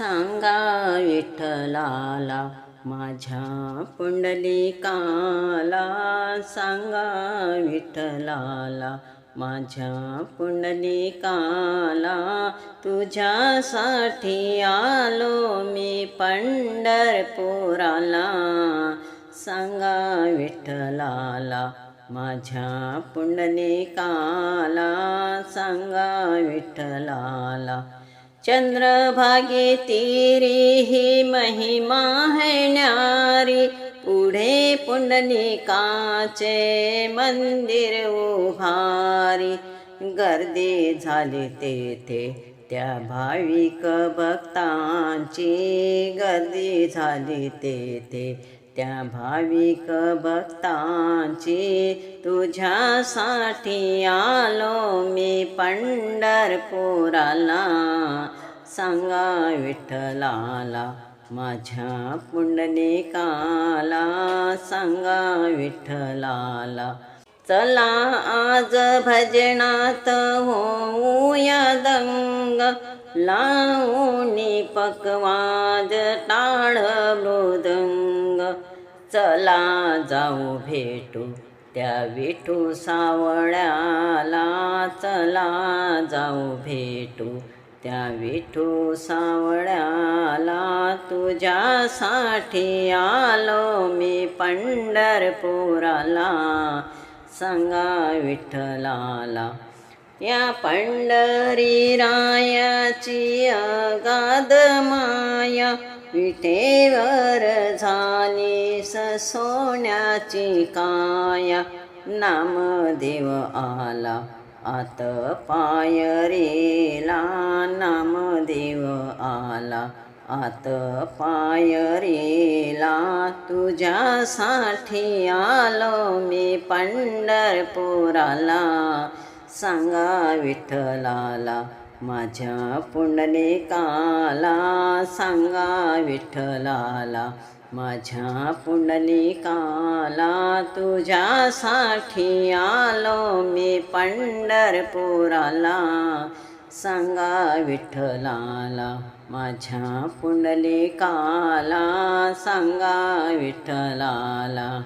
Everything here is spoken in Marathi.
सांगा विठ्ठलाला माझ्या पुंडलिकाला, सांगा विठ्ठलाला माझ्या पुंडलिकाला, तुझ्यासाठी आलो मी पंढरपुराला. सांगा विठ्ठलाला माझ्या पुंडलिकाला, सांगा विठ्ठलाला. चंद्रभागे तीरी ही महिमा है न्यारी, पुढे पुंडलिकाचे मंदिर उभारी. गर्दी झाली तेथे त्या भाविक भक्तांची, गर्दी झाली तेथे त्या भाविक भक्तांची. तुझ्यासाठी आलो मी पंढरपुराला. सांगा विठ्ठलाला माझ्या पुंडलिकाला, सांगा विठ्ठलाला. चला आज भजनात होऊया दंग, लावूनी पकवाज टाळ मृदंग. चला जाऊ भेटू त्या विठू सावळ्याला, चला जाऊ भेटू त्या विठू सावळ्याला. तुझ्यासाठी आलो मी पंढरपुराला. सांगा विठ्ठलाला या पंढरी रायाची अगाध माया, विठेवर झाली सोन्याची काया. नामदेव आला आत पायरीला, नामदेव आला आत पायरीला. तुझ्यासाठी आलो मी पंढरपुराला. सांगा विठ्ठलाला माझ्या पुंडलिकाला, सांगा विठ्ठलाला माझ्या पुंडलिकाला. तुझ्यासाठी आलो मी पंढरपुराला. सांगा विठ्ठलाला माझ्या पुंडलिकाला, सांगा विठ्ठलाला.